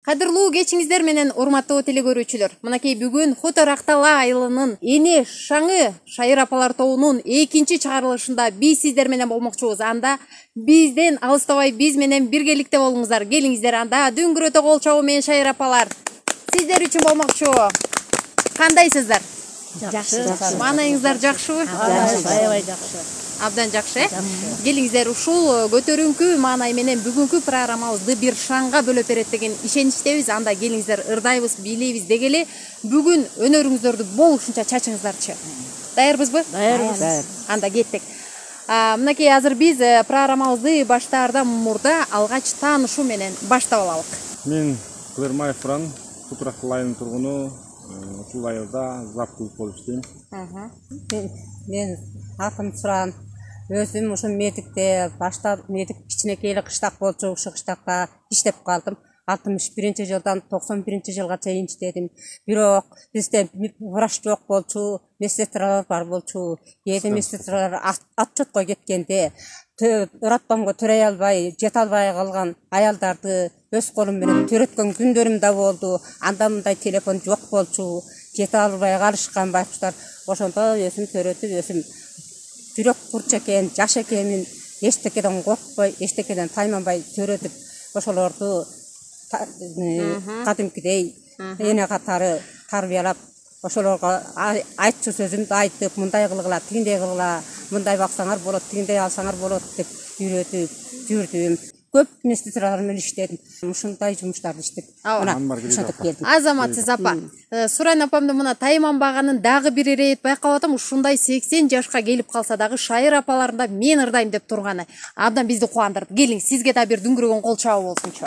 Кадырлуу кечиңиздер менен урматтуу телекөрүүчүлөр. Мынакей бүгүн Хотор Актала айылынын Эне Шаңы шайыр апалар тобунун экинчи чыгарылышында биз сиздер менен болмокчубуз. Анда бизден алыстабай биз менен биргеликте болуңуздар. Келиңиздер, анда дүңгүрөтө кол чабуу менен шайыр апалар сиздер үчүн болмокчу. Кандайсыздар? Жакшы. Маанайыңыздар жакшыбы? Аябай жакшы. Абдан жакшы. Келиңиздер, ушул көтөрүңкү маанай менен бүгүнкү программабызды бир шаңга бөлөп берет деген ишеничтебиз. Анда келиңиздер, ырдайбыз, бийлейбиз дегеле бүгүн өнөрүңүздөрдү болушунча чачыңыздарчы. Даярбызбы? Даярбыз. Анда кеттик. Мынакей азыр биз программабызды баштаардан мурда алгач таанышуу менен баштап алалык. Мен Кырмаев Фран, Хотор Актала айылынын тургуну, ушул айылда завкул болуп иштейм. Мен атым Фран. Өзүм ушул Медикте баштап, Медик кичинекей эле кыштак болчу, ушул кыштакта иштеп калдым. 61 жылдан 91 жылга чейин иштедим. Бирок бизде врач жок болчу, медсестралар бар болчу. Кээде медсестралар отчетко кеткенде ыратпамга төрөй албай, жете албай калган аялдарды өз колум менен төрөткөн күндөрүм да болду. Анда мындай телефон жок болчу, жете албай калышкан байкуштар. Ошондо өзүм төрөтүп, өзүм жүрөк курч экен, жаш экенин эчтекеден коркпой, эчтекеден тайманбай төрөтүп, ошолорду кадимкидей эне катары тарбиялап, ошолорго айтчу сөзүмдү айтып, мындай кылгыла, тигиндей кылгыла, мындай баксаңар болот, тигиндей алсаңар болот деп үйрөтүп жүрдүм. Көп медсестралар менен иштедим. Ушундай жумуштарды иштеп, мына ушинтип келдим. Азаматсыз апа. Сурайын апамды мына тайманбаганын дагы бир ирет байкап атам. Ушундай 80 жашка келип калса дагы шайыр апаларында мен ырдайм деп турганы абдан бизди кубандырды. Келиң, сизге да бир дүңгүрөгөн кол чабуу болсунчу.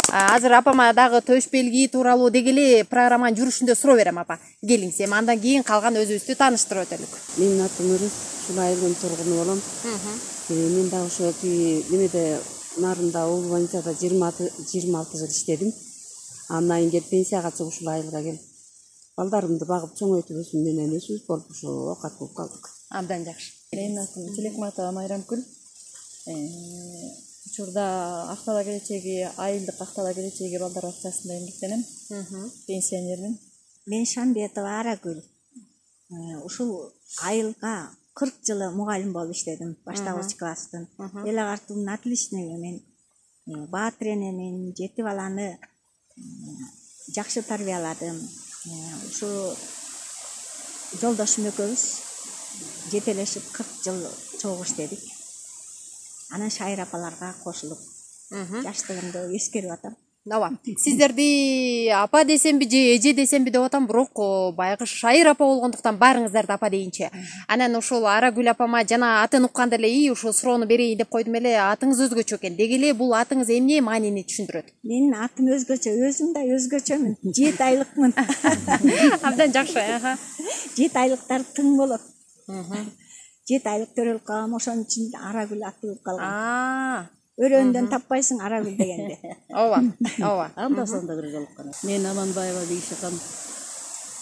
Азыр апама дагы төш белги тууралуу дегеле программанын жүрүшүндө суроо берем апа. Келиң, сен андан кийин калган өзүбүздү тааныштырып өтөлүк. Менин атым Өрүс, ушул айылдын тургуну болом. Мен да ошо немеде нарында улуу больницада 26 жыл иштедим. Андан кийин келип пенсияга чыгып ушул айылга келип, балдарымды багып чоңойтуп өзүм менен өсүп болуп ошо окат болуп калдык. Абдан жакшы. Менин атым Тилекматова Майрамкүл. Учурда Актала келечеги, айылдык Актала келечеги балдар бакчасында эмгектенем. Пенсионермин. Мен Шамбетова Арагүл. Ушул айылга 40 жылы мугалим болуп иштедим, баштагыч класстын. Эл агартууну отличныймын. Баа тренермин, 7 баланы жакшы тарбияладым. Ушу жолдошум экөөбүз жетелешип 40 жыл чогуу иштедик. Анан шайыр апаларга кошулуп, жаштыгымды эскерип атам. Ооба. Сиздерди апа десемби же эже десемби деп атам, бирок баягы шайыр апа болгондуктан баарыңыздарды апа дейинчи. Анан ушул Арагүл апама жана атын укканда эле ушул суроону берейин деп койдум эле, атыңыз өзгөчө экен. Дегеле бул атыңыз эмне маанини түшүндүрөт? Менин атым өзгөчө, өзүм да өзгөчөмүн. 7 айлыкмын. Абдан жакшы, 7 айлыктар тың болот. 7 айлык төрөлүп калгам, ошонун үчүн Арагүл аты болуп калган. Өрөөндөн таппайсың Арагүл дегенде. Ооба, ооба. Анда сонда бир жолуккан. Мен Аманбаева Бейшакан.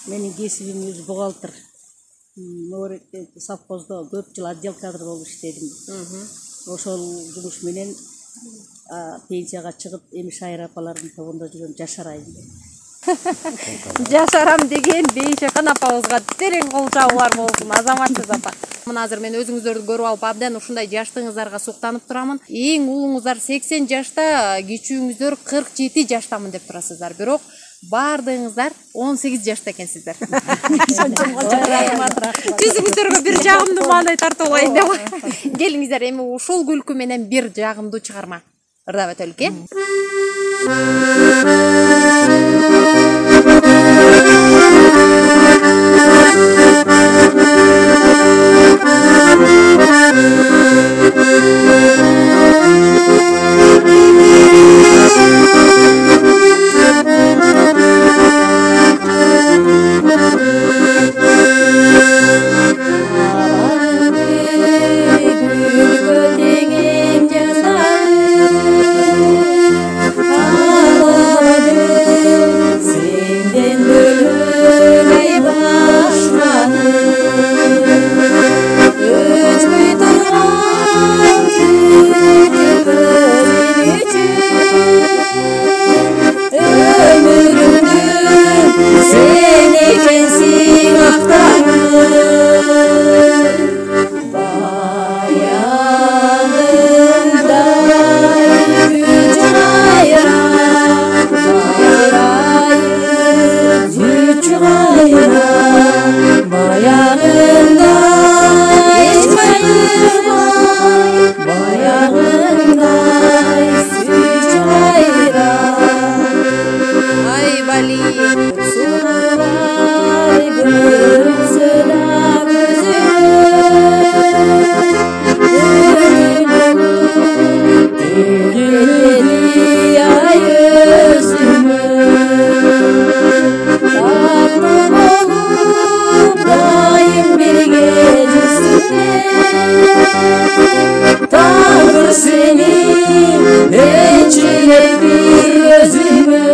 Менин кесибим өзү бухгалтер. Совхоздо 4 жыл отдел кадр болуп иштедим. Ошол жумуш менен пенсияга чыгып, эми шайыр апалардын тобунда жүрөм, жашарайм. Жашарам деген Бейшакан апабызга терең кол чабуулар болсун, азаматсыз апа. Мына азыр мен өзүңүздөрдү көрүп алып абдан ушундай жаштыгыңыздарга суктанып турамын. Эң улуңуздар 80 жашта, кичүүңүздөр 47 жаштамын деп турасыздар. Бирок баардыгыңыздар 18 жашта экенсиздер. Жүзүңүздөргө бир жагымдуу маанай тартып алайын деп. Келиңиздер, эми ушул күлкү менен бир жагымдуу чыгарма ырдап өтөлүк, hiç kayırmay, bayağınday süt ayran. Ay Bali. Sular görünse de gözüme, ay özüme, tatlım olup daim bir gecesine, Tanrı seni ençilep bir gözüme.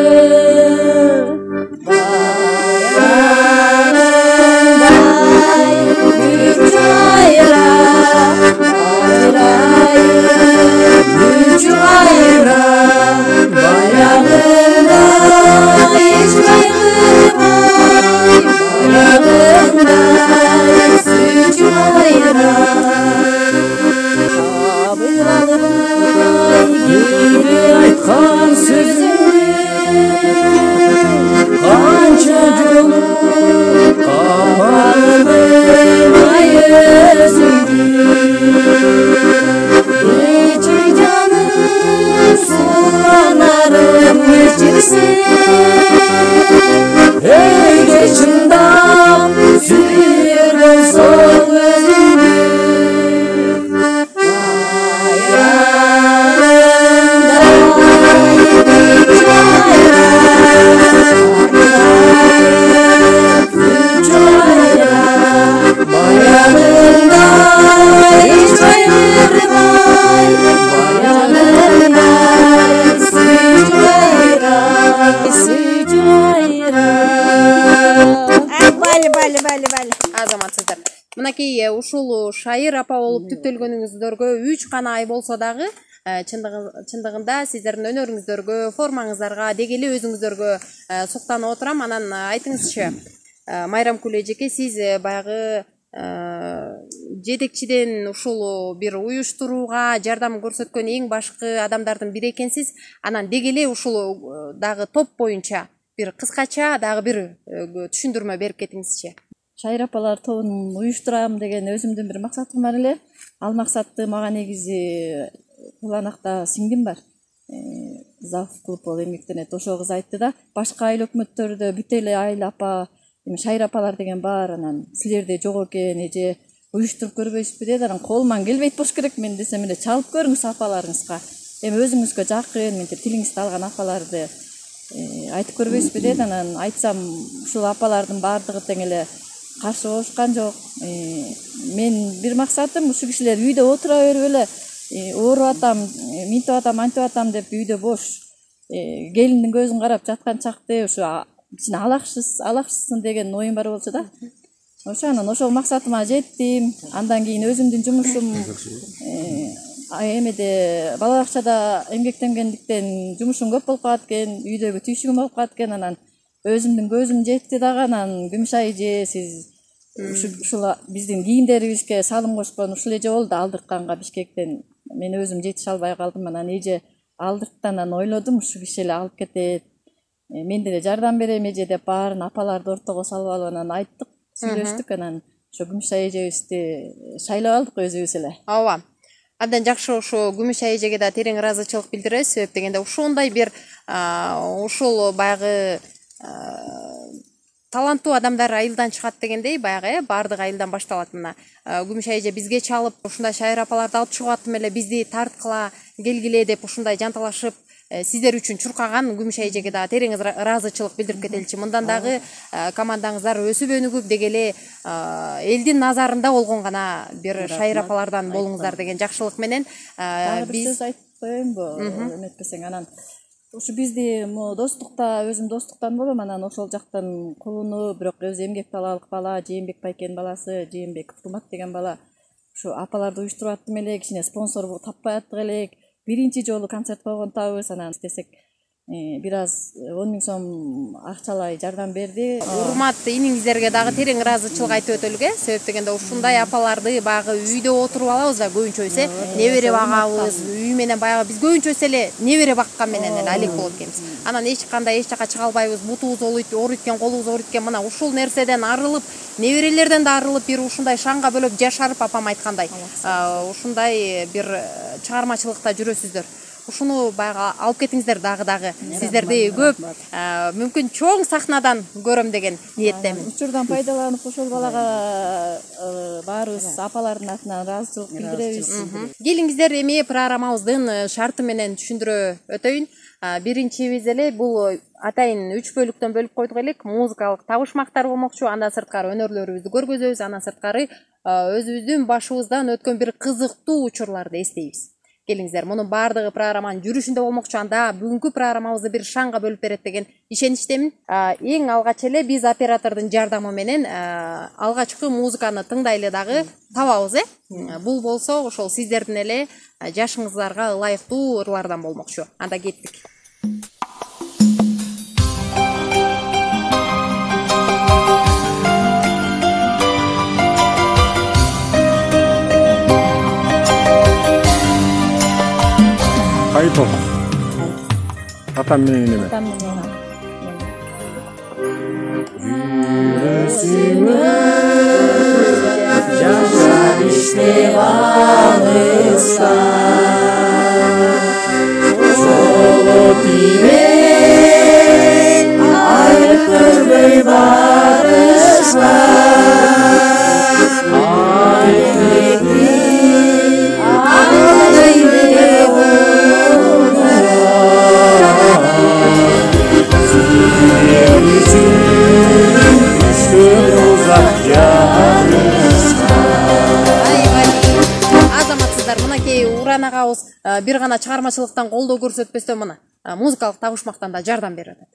Aytkan sözünü kança jolu kamaldım ay özünü. Geçir canım sulanarım geçirse, öyle çından sürüyor olsun özünü. Бали. Азаматсыздар. Мынакей ушул Шайыр апа болуп түптөлгөнүңүздөргө 3 гана ай болсо дагы чындыгында сиздердин өнөрүңүздөргө, формаңыздарга, деги эле өзүңүздөргө суктанып отурам. Анан айтыңызчы, Майрамкул эжеке, сиз баягы жетекчиден ушул бир уюштурууга жардам көрсөткөн эң башкы адамдардын бири экенсиз. Анан деги эле ушул дагы топ боюнча бир кыскача дагы бир түшүндүрмө берип кетиңизчи. Шайыр апалар тобун уюштурам деген өзүмдүн бир максатым бар эле. Ал максатты мага негизи Куланакта сиңдим бар. Зав клуб болуп эмгектенет. Ошол кыз айтты да, башка айыл өкмөттөрдө бүт эле айыл апа, Шайыр апалар деген бар, анан силерде жок экен, эже уюштуруп көрбөйсүзбү деди. Анан колуман келбейт болуш керек, мен десем эле чалып көрүңүз апаларыңызга. Эми өзүңүзгө жакын, мынтип тилиңизди алган апаларды айтып көрбөйсүзбү деди. Анан айтсам, ушул апалардын баардыгы тең эле каршы болушкан жок. Мен бир максатым ушул кишилер үйдө отура берип эле ооруп атам, минтип атам, антип атам деп үйдө бош келиндин көзүн карап жаткан чакты ушу кичине алакшысын деген оюм бар болчу да. Анан ошол максатыма жеттим. Андан кийин өзүмдүн жумушум эмеде бала бакчада эмгектенгендиктен жумушум көп болуп калат экен, үйдөгү түйшүгүм болуп калат экен. Анан өзүмдүн көзүм жетти дагы. Анан Күмүш эже, сиз ушул биздин кийимдерибизге салым кошкон ушул эже болду алдыртканга Бишкектен. Мен өзүм жетише албай калдым. Анан эже алдыртты. Анан ойлодум, ушу киши эле алып кетет, мен деле жардам берем эже деп баарын апаларды ортого салып алып анан айттык, сүйлөштүк. Анан ошо Күмүш эжебизди шайлап алдык өзүбүз эле. Ооба. Абдан жакшы. Ошо Күмүш эжеге да терең ыраазычылык билдиребиз. Себеп дегенде ушундай бир ушул баягы таланттуу адамдар айылдан чыгат дегендей, баягы баардык айылдан башталат. Мына Күмүш эже бизге чалып, ушундай Шайыр апаларды алып чыгып аттым эле, бизди тарткыла, келгиле деп ушундай жанталашып сиздер үчүн чуркаган Күмүш эжеге да терең ыраазычылык билдирип кетеличи. Мындан дагы командаңыздар өсүп өнүгүп, деги эле элдин назарында болгон гана бир Шайыр апалардан болуңуздар деген жакшылык менен биз сөз айтып коеюнбу, эметпесең. Анан ушу бизди достукта, өзүм достуктан болом. Анан ошол жактан кулуну, бирок өзү эмгек талаалык бала, Жээнбек байкенин баласы, Жээнбек Турмат деген бала. Ушу апаларды уюштуруп аттым эле, кичине спонсор таппай аттык элек. Биринчи жолу концерт койгонтабыз. Анан десек бир аз 10 000 сом акчалай жардам берди. Урматтуу иниңиздерге дагы терең ыраазычылык айтып өтөлүк, себеп дегенде ушундай апаларды баягы үйдө отуруп алабыз да көбүнчөсү небере багабыз, үй менен баягы биз көбүнчөсү эле небере баккан менен эле алек болот экенбиз. Анан эч кандай эч жака чыга албайбыз, бутубуз ооруйт экен, колубуз ооруйт экен. Мына ушул нерседен арылып, неберелерден да арылып, бир ушундай шаңга бөлөп жашарып, апам айткандай, ушундай бир чыгармачылыкта жүрөсүздөр. Ушуну баягы алып кетиңиздер дагы сиздерди көп мүмкүн чоң сахнадан көрөм деген ниеттемин. Учурдан пайдаланып ошол балага баарыбыз апалардын атынан ыраазычылык билдиребиз. Келиңиздер эми программабыздын шарты менен түшүндүрө өтөйүн. Биринчибиз эле бул атайын 3 бөлүктөн бөлүп койдук элек. Музыкалык табышмактар болмокчу, андан сырткары өнөрлөрүбүздү көргөзөбүз, андан сырткары өзүбүздүн башыбыздан өткөн бир кызыктуу учурларды эстейбиз. Келиңиздер, мунун баардыгы программанын жүрүшүндө болмокчу, анда бүгүнкү программабызды бир шаңга бөлүп берет деген ишеничтемин. Эң алгач эле биз оператордун жардамы менен алгачкы музыканы тыңдайлы дагы табабыз, Бул болсо ошол сиздердин эле жашыңыздарга ылайыктуу ырлардан болмокчу. Анда кеттик. Кайпов. Атам менен неме? Атам менен. Жашар иштеп алыска жолу тийбей айып көрбөй барышка Уран агабыз бир гана чыгармачылыктан колдоо көрсөтпөстөн мына музыкалык табышмактан да жардам берип атат.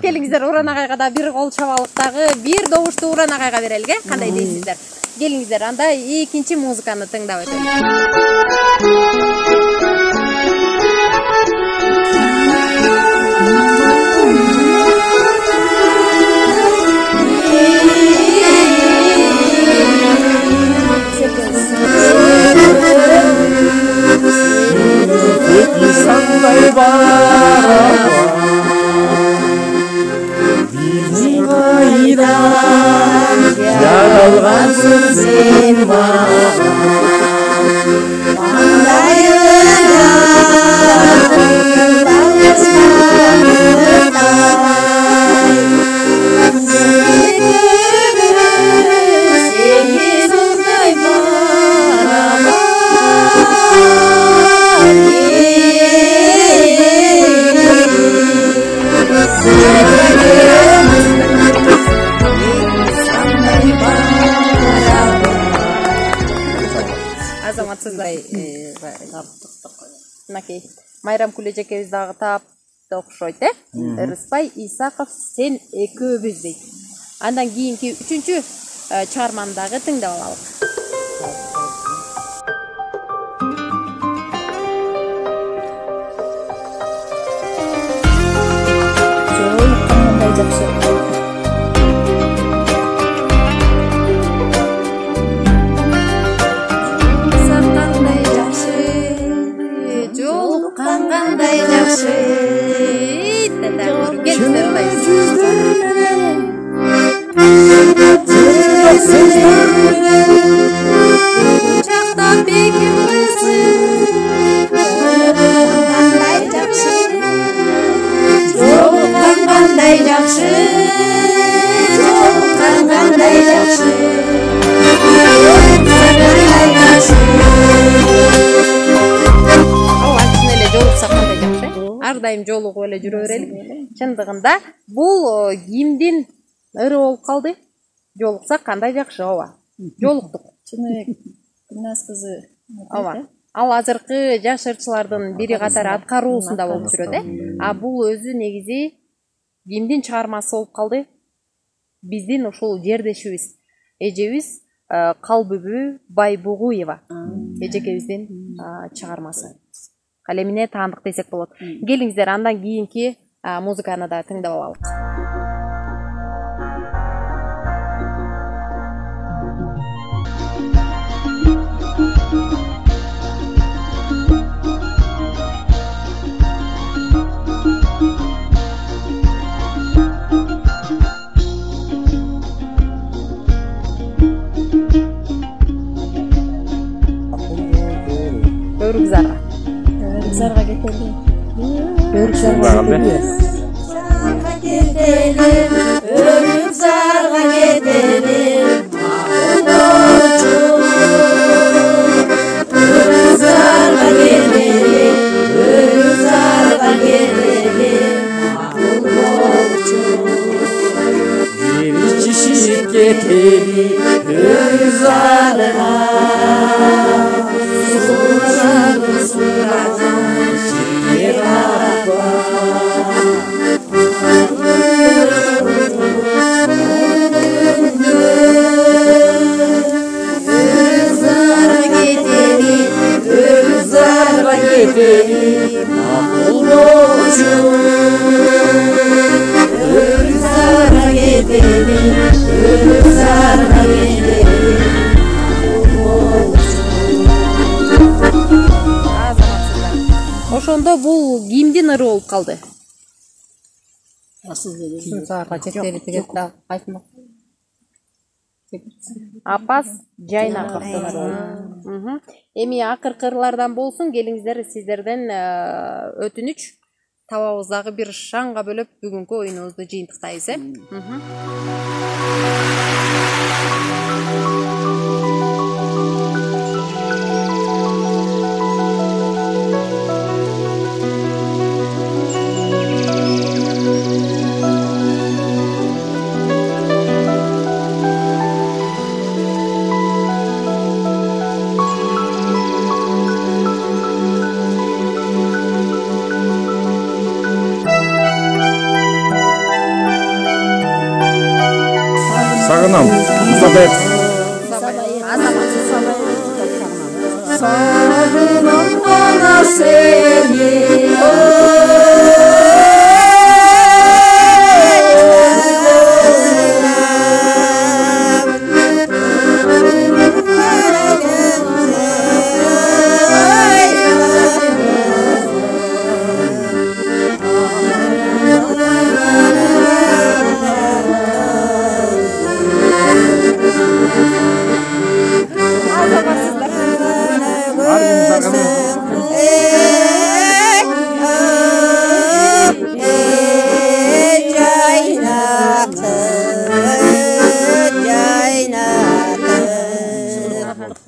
Келиңиздер, Уран агайга да бир кол чабалык дагы, бир добушту Уран агайга берелге. Кандай дейсиздер? Келиңиздер, анда экинчи музыканы тыңдап өтөлүк. Sanday barawa Bizi gaydan Yaralgansın sen bana Bandayına Мынакей Майрам Күлежекебиз дагы таапты окшойт, Рыспай Исаков сен экөөбүз дейт. Андан кийинки үчүнчү чыгарманы дагы тыңдап алалык. Qanday yaxshi quchoqda bekim qilsin qanday yaxshi qanday yaxshi ар дайым жолугуп эле жүрө берелик. Чындыгында бул кимдин ыры болуп калды? Жолуксак кандай жакшы, ооба. Жолуктук. Чыныбек Гүлназ кызы. Ооба. Ал азыркы жаш ырчылардын бири катары аткаруусунда болуп жүрөт, А бул өзү негизи кимдин чыгармасы болуп калды? Биздин ушул жердешибиз, эжебиз Калбүбү Байбугуева эжекебиздин чыгармасы. калемине таандык десек болот. Келиңиздер андан кийинки музыканы да тыңдап алалык. Өрүкзарга. Өрүкзарга кетели. Өрүкзарга кетели. Örükzarga gidelim Mahmutçu. Örükzarga gidelim, Örükzarga gidelim Mahmutçu. Bir çeşit gidelim Örükzarga. Sularını suracağım şiir araba. Ошондо бул кимдин ыры болуп калды? Сарга жетери тигет да айтмак. Апас Жайнаковдун ыры. Эми акыркы ырлардан болсун, келиңиздер сиздерден өтүнүч табабыз дагы бир шаңга бөлөп бүгүнкү оюнубузду жыйынтыктайбыз, Сагынам, Мусабек. Sağınam bana seni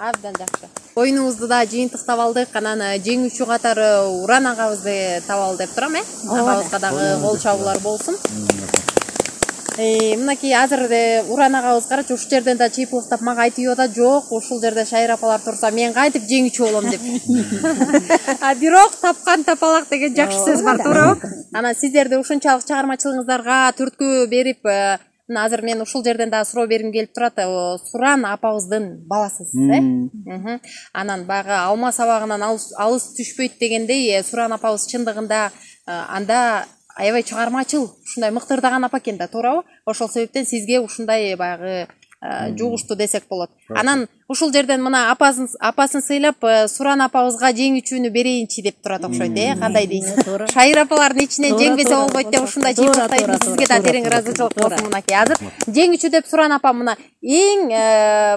абдан жакшы. Оюнубузду да жыйынтыктап алдык. Анан жеңүүчү катары Уран агабызды табалы деп турам, агабызга дагы кол чабуулар болсун. Мынакей азыр Уран агабыз карачы ушул жерден да чыйпылыктап мага айтып атат, жок, ушул жерде Шайыр апалар турса мен кайтып жеңүүчү болом деп. Бирок тапкан тапалак деген жакшы сөз бар, туурабы? Анан сиздерди ушунчалык чыгармачылыгыңыздарга түрткү берип, азыр мен ушул жерден да суроо бергим келип турат. Суран апабыздын баласысыз, Анан баягы алма сабагынан алыс түшпөйт дегендей, Суран апабыз чындыгында анда аябай чыгармачыл, ушундай мыктырдаган апа экен да, туурабы? Ошол себептен сизге ушундай баягы жугушту десек болот. Анан ушул жерден мына апасын сыйлап, Суран апабызга жеңүүчүнү берейинчи деп турат окшойт, кандай дейсиз? Шайыр апалардын ичинен жеңбесе болбойт деп ушундай чыйпылыктайт, сизге да терең ыраазычылык болсун. Мынакей азыр жеңүүчү деп Суран апа мына эң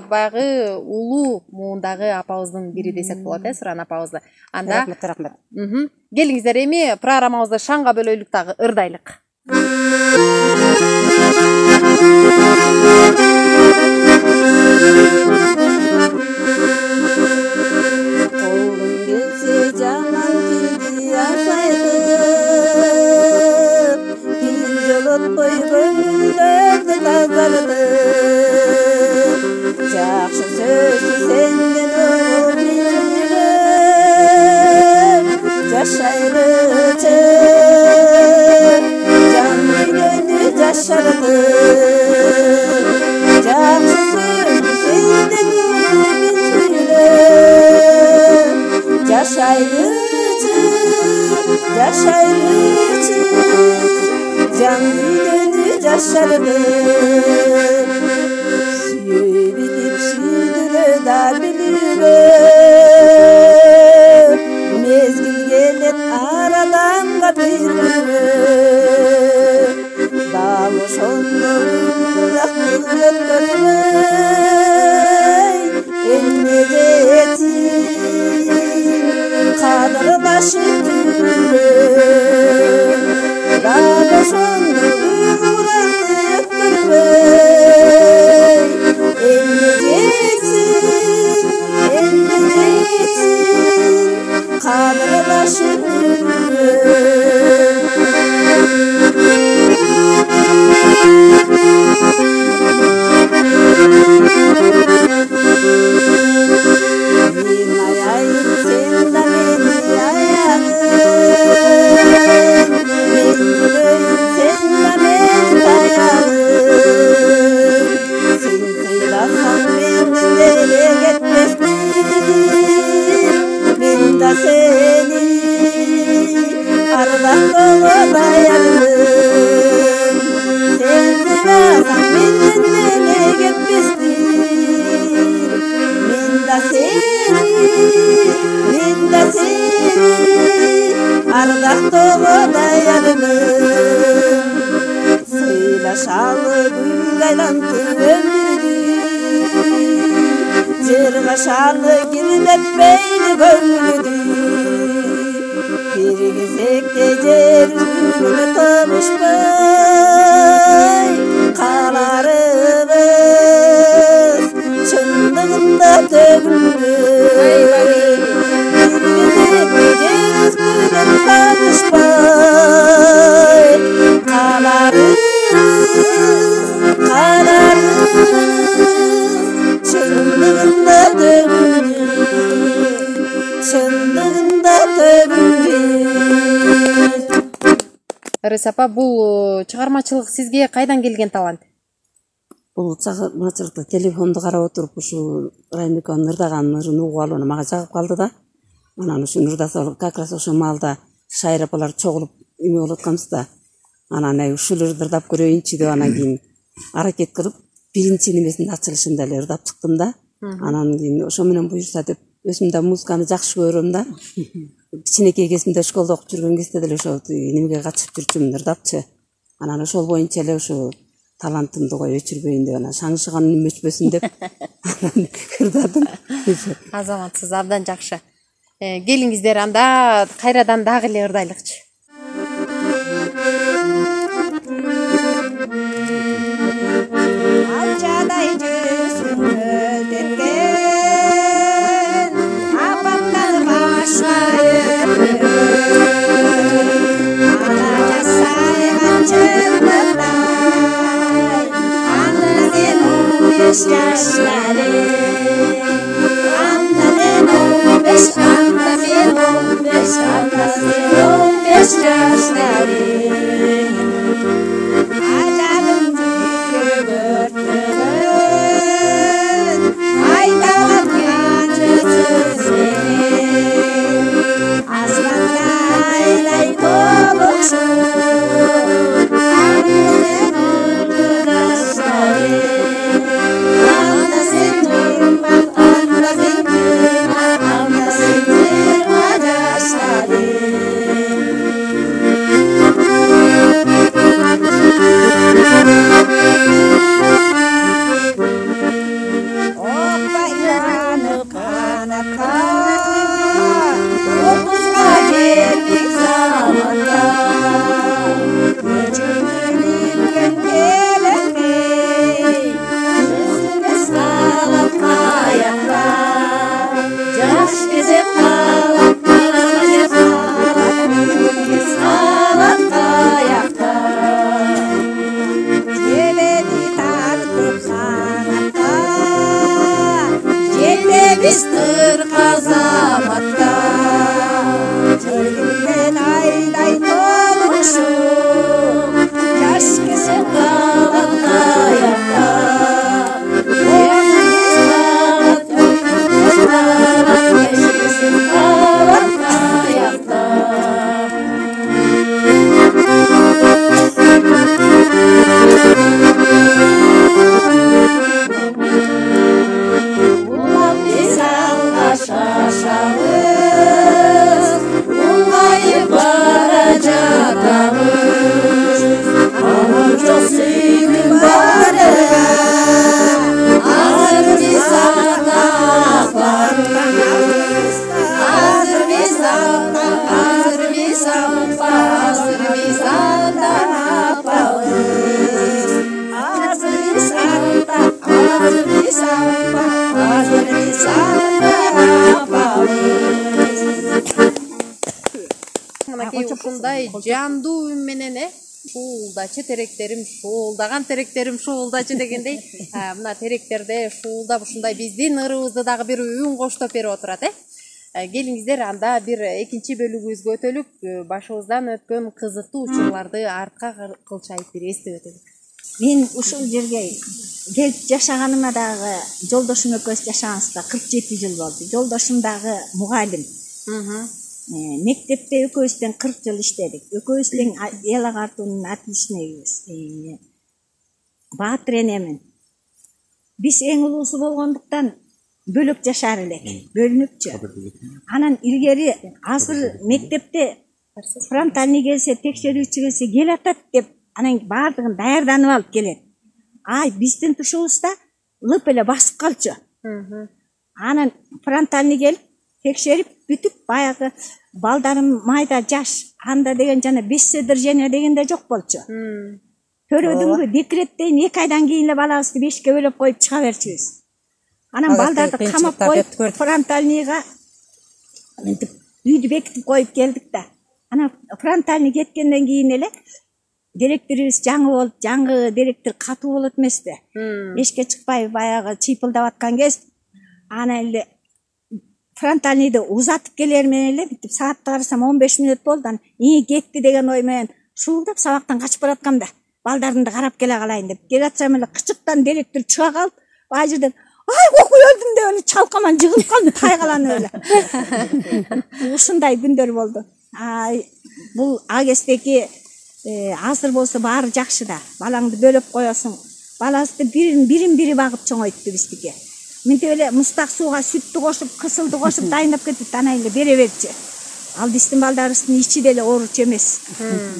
баягы улуу муундагы апабыздын бири десек болот, Суран апабызды. Анда Рахмет. Келиңиздер эми программабызды шаңга бөлөйлүк дагы ырдайлык. Oğlum gelse canan tildi asaydı Dilcılık gönüllerde tazardı Жақшы сөзі сенден өр bizimler Yaşayırıcı Can gönlü yaşardı мен да сени ардактап аялдым сен сыйласаң менден эле кетпестир мен да сени ардактап аялдым сыйлашалы гүл айланты өмүрдү жыргашалы кирнетпейли көңүлдү бир кезекте жер үстүнө табышпай каларыбыз чындыгында төгүлбөй бир кезекте жер үстүнө табышпай каларыбыз чындыгында төгүлбөй. Ырыс апа, бул чыгармачылык сизге кайдан келген талант? Бул чыгармачылыкты телефонду карап отуруп ушу Райымбекованын ырдаган ырын угуп алууну мага жагып калды да. Анан ушу ырдаса как раз ошол маалда шайыр апалар чогулуп эме болуп атканбыз да. Анан ушул ырды ырдап көрөйүнчү деп анан кийин аракет кылып биринчи немесинин ачылышында эле ырдап чыктым да. Анан кийин ошо менен буюрса деп өзүм да музыканы жакшы көрөм да. Кичинекей кезимде школда окуп жүргөн кезде деле ошол немеге катышып жүрчүмүн ырдапчы. Анан ошол боюнча эле ушу талантымды өчүрбөйүн деп анан шаңшыган үнүм өчпөсүн деп анан ырдадым. Азаматсыз абдан жакшы. Келиңиздер анда кайрадан дагы эле ырдайлыкчы. Алчадай жүзүң өлтүрген апамдан башайып ана жасайган чындыктай анда сен 15 жаштарың анда мен 15 анда мен 15 анда сен 15 жаштарың ажалым жүргөртүгүн айталат сөзүн асманда айлай толуксун анда сен турма анда сен турма анда сен турма жаштарың Оппайланып канатка отузга жетик заматта көчүмүн илген келеңдей жүзүңө салат каякта жаш кезек калат салат каякта желени тартып санатка жетебиз тырка заматта желимден айдай толукшун жаш кезек калат каякта Ушундай жандуу үн менен шуулдачы теректерим шуулдаган теректерим шуулдачы дегендей мына теректерде шуулдап ушундай биздин ырыбызды дагы бир үн коштоп берип отурат. Келиңиздер анда бир экинчи бөлүгүбүзгө өтөлүк. Башыбыздан өткөн кызыктуу учурларды артка кылчайып бир эстеп өтөлүк. Мен ушул жерге келип жашаганыма дагы жолдошум экөөбүз жашаганыбызга 47 жыл болду. Жолдошум дагы мугалим. Мектепте экөөбүз тең 40 жыл иштедик. Экөөбүз тең эл агартуунун отличныйбыз. Баатыр энемин. Биз эң улуусу болгондуктан бөлөк жашар элек, бөлүнүпчү. Анан илгери азыр мектепте фронтальный келсе, текшерүүчү келсе келатат деп, анан баардыгын даярданып алып келет. Биздин тушубузда лып эле басып калчу. Анан фронтальный келип, текшерип бүтүп, баягы балдарым майда жаш, анда деген жана 5 содержание дегенде жок болчу. Төрөдүңбү декреттен 2 айдан кийин эле балабызды бешке бөлөп коюп чыга берчүбүз. Анан балдарды камап коюп, фронтальныйга үйдү бекитип коюп келдик да. Анан фронтальный кеткенден кийин эле директорубуз жаңы болуп, жаңы директор катуу болот эмеспи? Бешке чыкпай баягы чыйпылдап аткан кез, анан эле фронтальныйды узатып келер менен эле бүтүп саатты карасам 15 мүнөт болду. Анан кетти деген ой менен шуулдап сабактан качып бараткам да. Балдарымды карап келе калайын деп. Келатсам эле кычыктан директор чыга калып, ай жерден окуй өлдүм деп эле чалкаман жыгылып калдым, тайгаланып эле. Ушундай күндөр болду. Бул агестеки азыр болсо баары жакшы да. Балаңды бөлөп коесуң. Баласы бирин бири багып чоңойтты биздики. Мынтип эле мустак сууга сүттү кошуп, кысылды кошуп дайындап кетип, анан эле бере берчи. Ал биздин балдарыбыздын ичи деле ооручу эмес.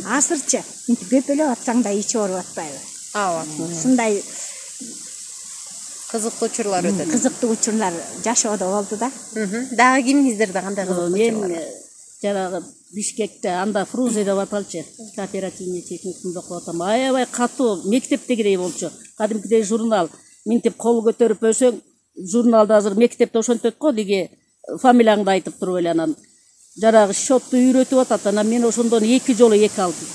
Азырчы мынтип көпөлөп атсаң да ичи ооруп атпайбы? Ушундай кызыктуу учурлар өтөт. Кызыктуу учурлар жашоодо болду да. Дагы кимиңиздерде кандай кызыктуу учурлар? Мен жанагы Бишкекте анда Фруза деп аталчу, кооперативный техникумда окуп атам. Аябай катуу мектептегидей болчу. Кадимкидей журнал. Мынтип кол көтөрүп өсөң, журналда азыр мектепте ошентет го, деги фамилияңды айтып туруп эле анан жанагы счетту үйрөтүп атат. Анан мен ошондон 2 жолу 2 алдым.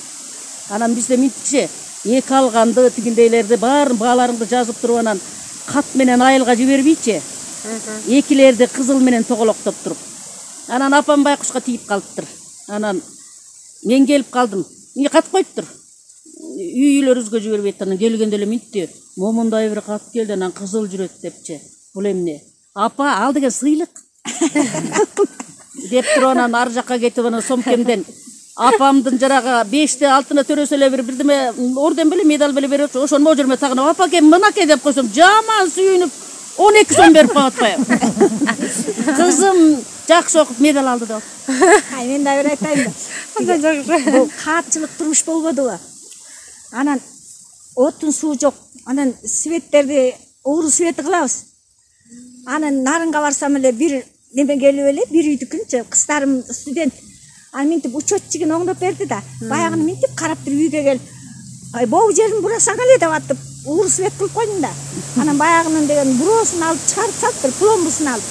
Анан бизде мынтикче 2 алганды, тигиндейлерди баарын бааларыңды жазып туруп анан кат менен айылга жибербейчи. Экилерди кызыл менен тоголоктоп туруп. Анан апам байкушка тийип калыптыр. Анан мен келип калдым. Эмне кат коюптур? Үйлөрүбүзгө жибербейт. Анан келгенде эле мынтти. Момундай бир кат келди, анан кызыл жүрөт депчи. Бул эмне? Апа, ал деген сыйлык. Деп туруп анан ар жакка кетип анан сомкемден апамдын жарага 5те алтына төрөсө эле бирдеме орден беле медаль беле берип, ошону можурме тагынып, апа ке мынакей деп койсом, жаман сүйүнүп 12 сом берип калып атпайбы. Кызым жакшы окуп медаль алды деп. Мен да бир айтайын да. Кандай жакшы. Бул каатчылык турмуш болбодубу? Анан отун суу жок. Анан светтерди ууру свети кылабыз. Анан нарынга барсам эле бир неме келип эле, бир үйдүкүнчү, кыздарым студент. Анан мынтип учетчигин оңдоп берди да. Баягыны мынтип карап туруп үйгө келип, богу жерин бурасаң эле деп атып, ууру свет кылып койдум да. Анан баягынын деген буроосун алып чыгарып салыптыр, пломбусун алып.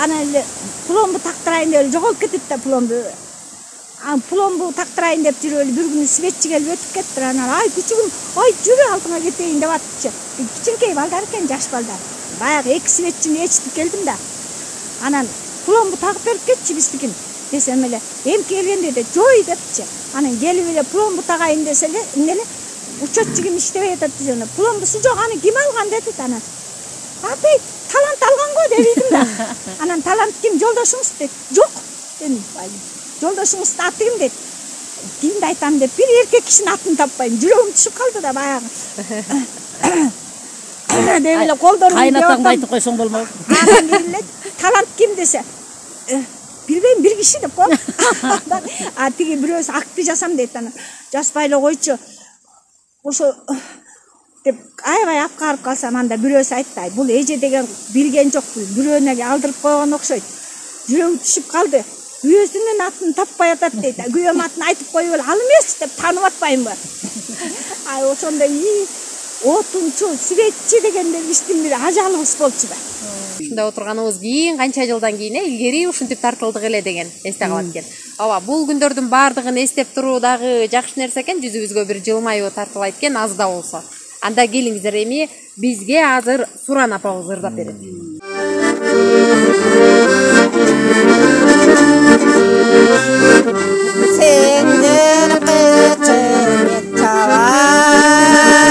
Анан эле пломбу тактырайын деп жоголуп кетет да пломбу. Пломбу тактырайын деп жүрүп эле бир күнү светчи келип өтүп кетти. Анан күчүгүм, жүрө алдыңа кетейин деп атчы. Кичинекей балдар экен, жаш балдар. Баягы 2 светчини ээрчитип келдим да. Анан пломбу тагып берип кетчи биздикин. Десем эле, эмки келгенде де жой депчи. Анан келип эле пломбу тагайын десе эле, эмне эле учетчигим иштебей атат десем, пломбусу жок, аны ким алган деди анан. Апай, талант алган го дебейдим да. Анан талант ким, жолдошуңуз дейт. Жок дедим. Жолдошуңуздун аты ким дейт. Кимди айтам деп бир эркек кишинин атын таппайм. Жүрөгүм түшүп калды да баягы. Деп эле колдорумду кайнатаңды айтып койсоң болмок. Анан кийин эле талант ким десе, билбейм, бир киши деп коем. Тиги бирөөсү актты жасам дейт анан. Жаспай эле койчу. Ошо деп аябай апкарып калсам, анда бирөөсү айтты, бул эже деген билген жок, бирөөнө алдырып койгон окшойт. Жүрөгү түшүп калды. Өзүнүн атын таппай атат дейт. Күйөөм атын айтып коюп эле ал эмес деп таанып атпаймынбы? Ошондой отунчу, светчи дегенде биздин бир ажалыбыз болчу да. Ушунда отурганыбыз кийин канча жылдан кийин илгери ушинтип тартылдык эле деген эсте калат экен. Бул күндөрдүн баардыгын эстеп туруу дагы жакшы нерсе экен, жүзүбүзгө бир жылмаюу тартылайт экен, аз да болсо. Анда келиңиздер, эми бизге азыр Суран апабыз ырдап берет. Senden kaçıp çavar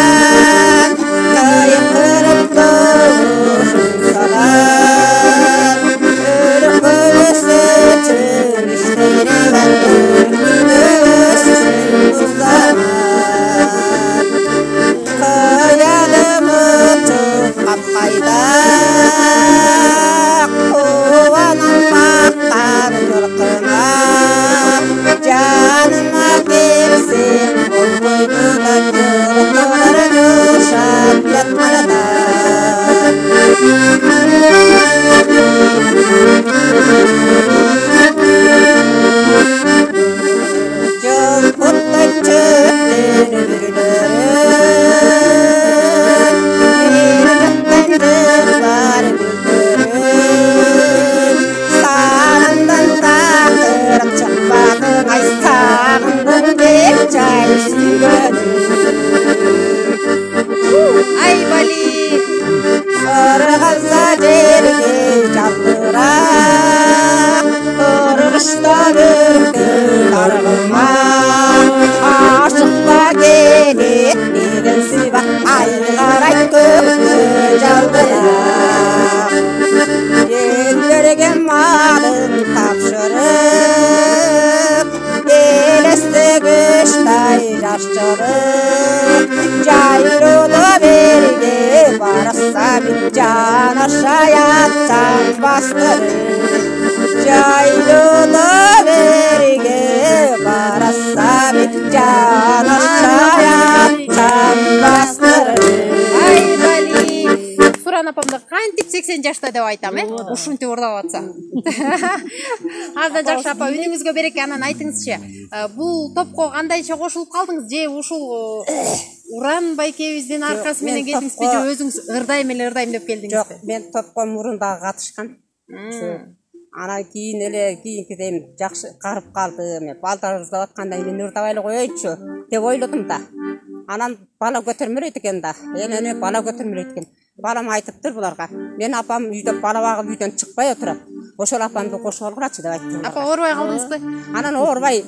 aşağıya can bastırır. Yaylılar erge barasa bir can aşağıya can bastırır. Ай бали. Суран апамды кантип 80 жашта деп айтам, ушинтип ордоп атса. Абдан жакшы апа, үнүңүзгө береке. Анан айтыңызчы, бул топко кандайча кошулуп калдыңыз? Же ушул Уран байкебиздин аркасы менен келдиңизби, же өзүңүз ырдайм эле ырдайм деп келдиңизби? Жок, мен топко мурунда катышкан. Анан кийин эле кийинкиден жакшы карып калды. Мен балдар ырдап атканда мен ырдабай эле коейтчу деп ойлодум да. Анан бала көтөрмөйт экен да. Эне бала көтөрмөйт экен. Балам айтыптыр буларга. Мен апам үйдө бала багып үйдөн чыкпай отурат. Ошол апамды кошуп алгырачы деп айттым. Апа оорубай калдыңызбы? Анан оорубай,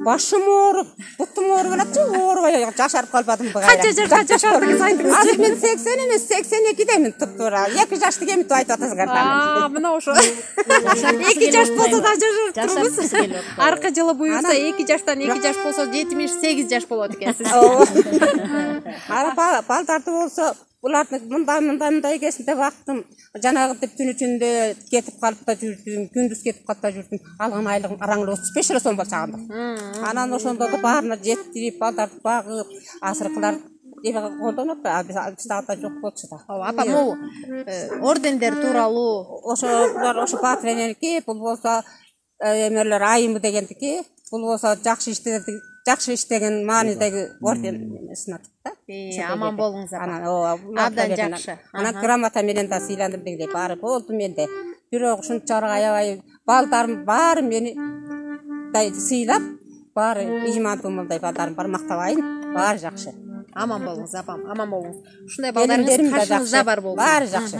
башым ооруп, бутум ооруп алатчы, оорубай жашарып калбадым буга. Канча жашта жашардыңыз айтыңызчы? Азыр мен 80 эмес, 82демин туптура. 2 жашты кемит деп айтып атасыңар да. Мына ошо. 2 жаш болсо да жашарып турбуз. Аркы жылы буюрса 2 жаштан 2 жаш болсо 78 жаш болот экенсиз. Ара балдарды болсо буларды мындай кезинде бактым. Жанагы деп түн ичинде кетип калып да жүрдүм, күндүз кетип калып да жүрдүм. Алган айлыгым араңда 35 сом болчу анда. Анан ошондо да баарына жеттирип, балдарды багып, асыркылар эбеге колдонуп, биздагы жок болчу да. Апа, могу ордендер тууралуу ошо патреники, бул болсо эмелер айымы дегендики, бул болсо жакшы иштеген маанидеги орден эмесин атат да. Аман болуңуз апа. Абдан жакшы. Анан грамота менен да сыйландым дегендей баары болду менде. Бирок ушунчалык аябай балдарым баары мени сыйлап, баары ыймандуулмундай балдарым бар, мактабайын, баары жакшы. Аман болуңуз апам, аман болуңуз. Ушундай балдарыңыз каршыңызда бар болсун. Баары жакшы.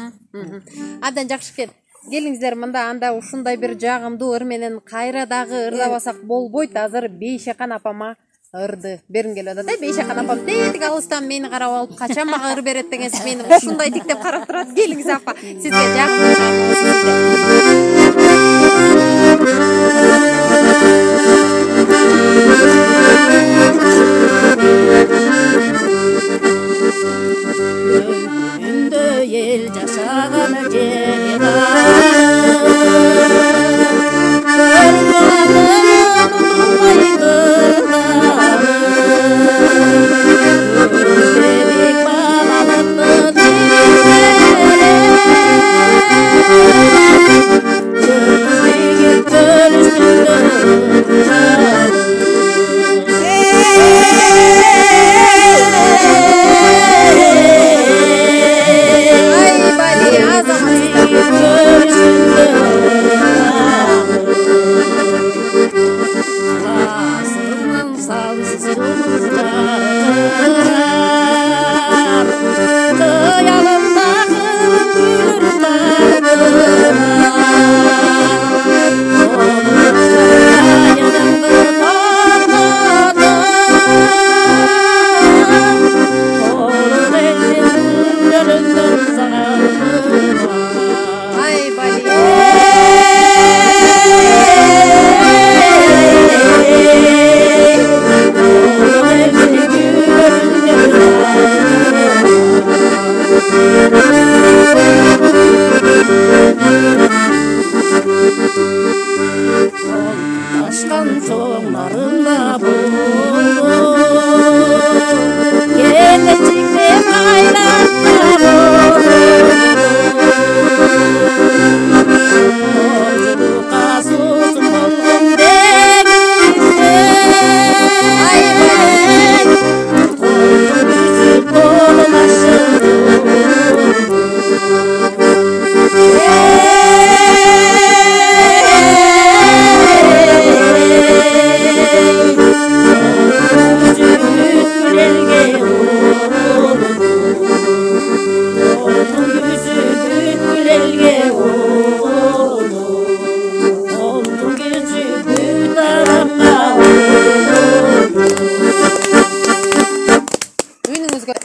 Абдан жакшы экен. Келиңиздер мында анда ушундай бир жагымдуу ыр менен кайра дагы ырдабасак болбойт. Азыр Бейшакан апама ырды бергим келип атат. Бейшакан апам тетик алыстан мени карап алып, качан мага ыр берет дегенсиз мени ушундай тиктеп карап турат. Келиңиз апа, сизге ел жашаган жери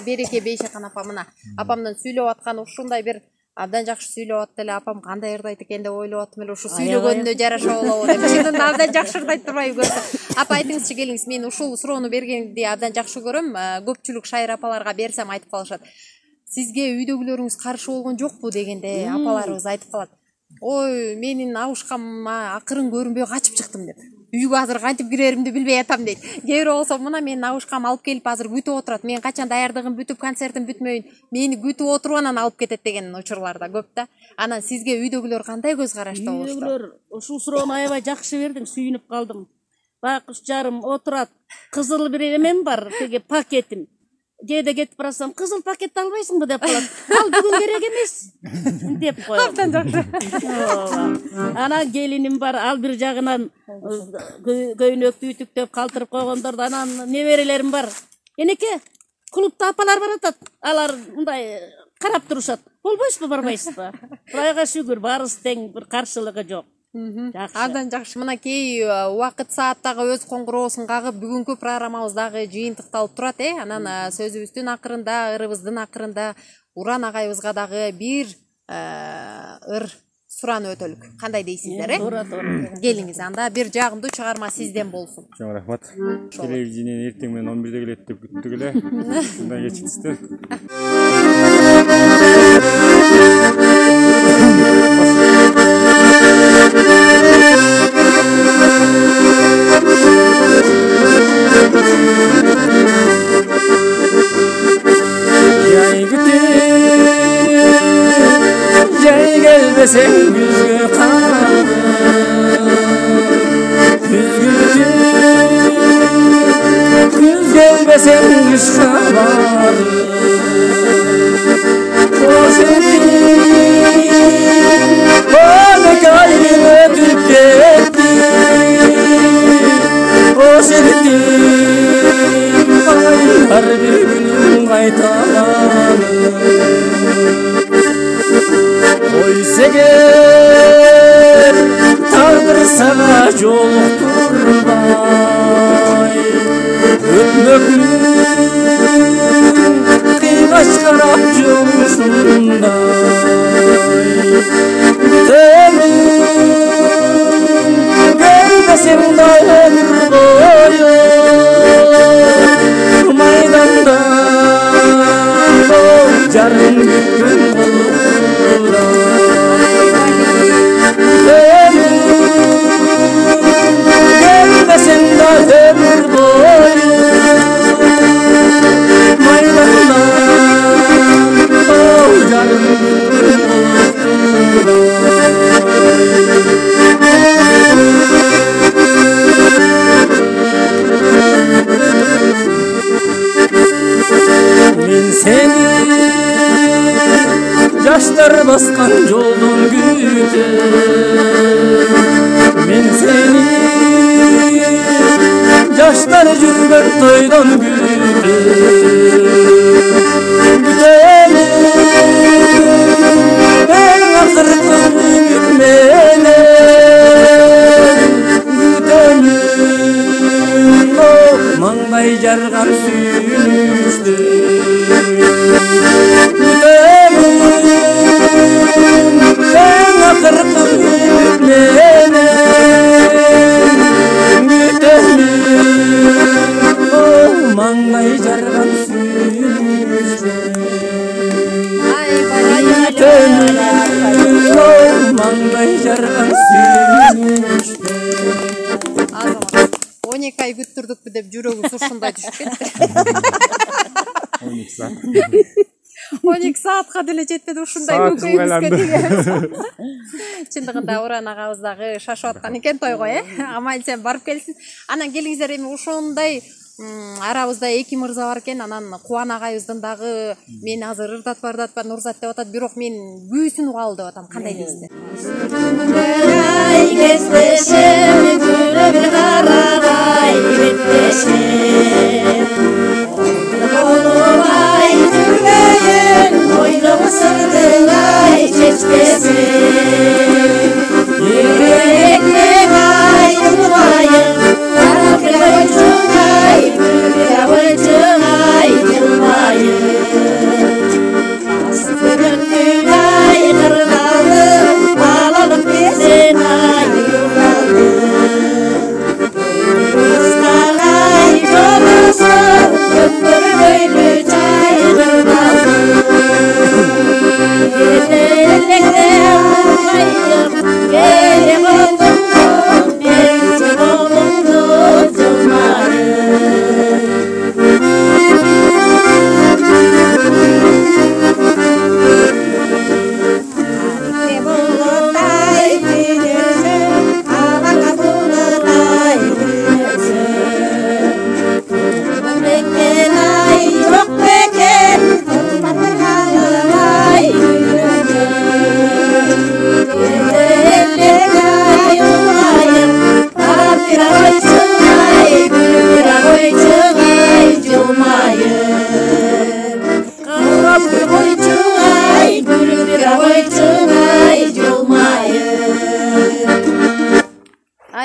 береке Бейшакан апамына. Апамдан сүйлөп аткан ушундай бир абдан жакшы сүйлөп атты эле, апам кандай ырдайт экен деп ойлоп аттым эле, ушу сүйлөгөнүнө жараша болобу деп. Чындын абдан жакшы ырдайт турбайбы көрсө. Апа айтыңызчы, келиңиз, мен ушул суроону бергенди абдан жакшы көрөм. Көпчүлүк шайыр апаларга берсем айтып калышат. сизге үйдөгүлөрүңүз каршы болгон жокпу дегенде апаларыбыз айтып калат. Ой, менин абышкама акырын көрүнбөй качып чыктым деп. Үйгө азыр кантип киреримди билбей атам дейт. Кээ бирөө болсо мына менин абышкам алып келип азыр күтүп отурат. Мен качан даярдыгым бүтүп, концертим бүтмөйүн, мени күтүп отуруп анан алып кетет деген учурлар да көп да. Анан сизге үйдөгүлөр кандай көз карашта болушту? Үйдөгүлөр ушул суроону аябай жакшы бердиң, сүйүнүп калдым. Байкуш жарым отурат, кызыл бир эмем бар, теге пакетим. Кээде кетип барсам, кызыл пакетти албайсыңбы деп калат. Ал бүгүн керек эмес деп коет. Абдан жакшы. Анан келиним бар, ал бир жагынан көйнөктү ütүктөп калтырып койгондорду, анан неберелерим бар. Энеке, клубта апалар баратат. Алар мындай карап турушат. Болбойсузбу, барбайсызбы? Кудайга шүгүр, баарыбыз тең, бир каршылыгы жок. Абдан жакшы. Мынакей убакыт сааттагы өз коңгуроосун кагып, бүгүнкү программабыздагы жыйынтыкталып турат, Анан сөзүбүздүн акырында, ырыбыздын акырында Уран агайыбызга дагы бир ыр сурануу өтөлүк. Кандай дейсиздер, Туура. Келиңиз, анда бир жагымдуу чыгарма сизден болсун. Чоң рахмат. Телевидение эртең менен 11-де келет деп күттүк эле. Мындай кечиктиңиздер. Jay gelmesen güzgü kanım, güz gelmesen kışka var. O sevdiğim bana kalbimi öpüp gitti. O sevdiğim her bir günüm kaytalanır. Oysa gel taqdir sana jolukturmay, ötmöklüm kıygaç karap jolsunday. Temin gelmesin da ömür boyu maydanda jarın gütkün gelmesin da ömür boyu maydandan jarım men seni yaşlar baskan yoldan gütüm, men seni yaşlar жүрген toydan gütüm. Gütelim en akırkı ümit menen, gütelim o mangay jargan sүйүнүштү. En akırkı ümit menen, gütelim o mangay jargan sүйүнүштү. Gütelim o mangay jargan sүйүнүштү. 12 ай күттүрдүкпү деп жүрөгү суршундай түшүп кетти. 12 saat. 12 saatка деле жетпеди, ушундай көкөйүбүзгө тийгенбиз. Чындыгында Уран агабыз дагы шашып аткан экен тойго, Амал сен барып келсин. Анан келиңиздер, эми ошондой арабызда эки мырза бар экен. Анан Кубан агайыбыздын дагы мени азыр ырдатпа Нурзат деп атат, бирок мен күүсүн угалы деп атам. Кандай дейсиздер? Sen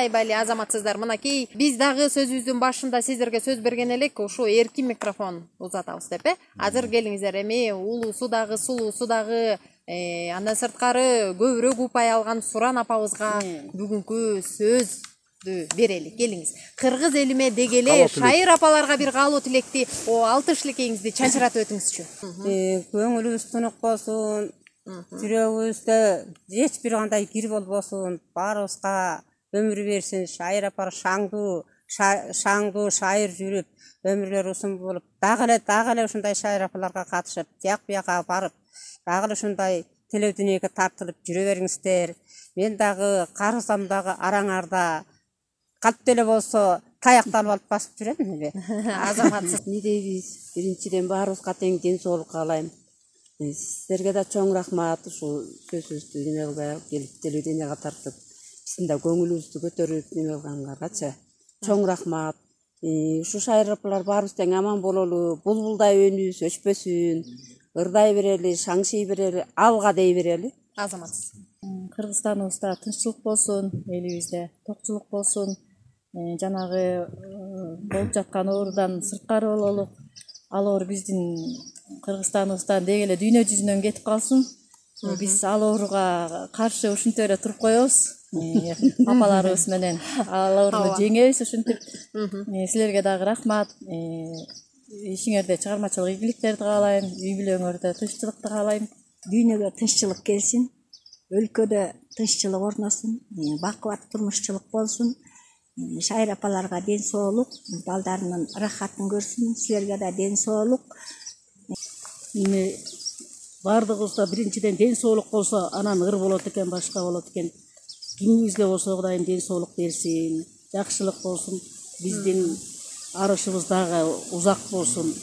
аябай эле азаматсыздар. Мынакей биз дагы сөзүбүздүн башында сиздерге сөз берген элек, ошо эркин микрофон узатабыз деп. Азыр келиңиздер, эми улуусу дагы, сулуусу дагы, андан сырткары көбүрөөк упай алган Суран апабызга бүгүнкү сөздү берели. Келиңиз. Кыргыз элиме дегеле Шайыр апаларга бир каалоо тилекти, о 60-ликеңизди чанчыратып өтүңүзчү. Көңүлүбүз тунук болсун, жүрөгүбүздө эч бир кандай кир болбосун, баарыбызга өмүр берсин. Шайыр апалар шаңдуу шайыр жүрүп, өмүрлөрү узун болуп, дагы эле ушундай шайыр апаларга катышып, тияк бияка барып, дагы эле ушундай тилөө дүнүйгө тартылып жүрө бериңиздер. Мен дагы карасам дагы араңарда катты эле болсо таякталып алып басып жүрөм эле. Азаматсыз. эмне дейбиз, биринчиден баарыбызга тең ден соолук каалайм. Сиздерге да чоң рахмат, ушул сөзүбүздү неме кылбай келип тилөө дүнүйгө тартып, биздин да көңүлүбүздү көтөрүп неме кылгандаргачы чоң рахмат. Ушу шайыр апалар баарыбыз тең аман бололу, булбулдай өнүбүз өчпөсүн, ырдай берели, шаңшый берели, алга дей берели. Азаматсыз. Кыргызстаныбызда тынччылык болсун, элибизде токчулук болсун, жанагы болуп жаткан оорудан сырткары бололук. Ал оору биздин Кыргызстаныбыздан деги эле дүйнө жүзүнөн кетип калсын. Биз ал ооруга каршы ушинтип эле туруп коебуз. Апаларыбыз менен ал ооруну жеңебиз ушинтип. Силерге дагы рахмат. Ишиңерде чыгармачылык ийгиликтерди каалайм, үй бүлөңөрдө тынччылыкты каалайм. Дүйнөгө тынччылык келсин, өлкөдө тынччылык орносун, бакубат турмушчулук болсун. Шайыр апаларга ден соолук, балдарынын рахатын көрсүн, силерге да ден соолук. Эми бардыгыбызда биринчиден ден соолук болсо, анан ыр болот экен, башка болот экен. Кимибизге болсо Кудайым ден соолук берсин, жакшылык болсун, биздин арышыбыз дагы узак болсун.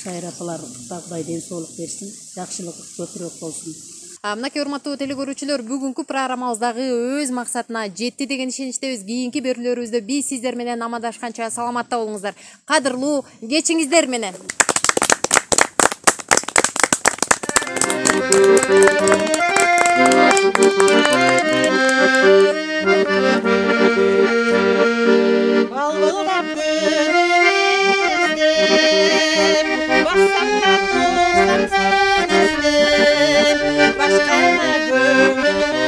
Шайыр апаларга Кудай ден соолук берсин, жакшылык көпүрөөк болсун. Мынакей урматтуу телекөрүүчүлөр, бүгүнкү программабыз дагы өз максатына жетти деген ишеничтебиз. Кийинки берүүлөрүбүздө биз сиздер менен амандашканча саламатта болуңуздар. Кадырлуу кечиңиздер менен. Балбалдап көрүңүздөр, бассам да тусам сен іздеп, башканы көңүл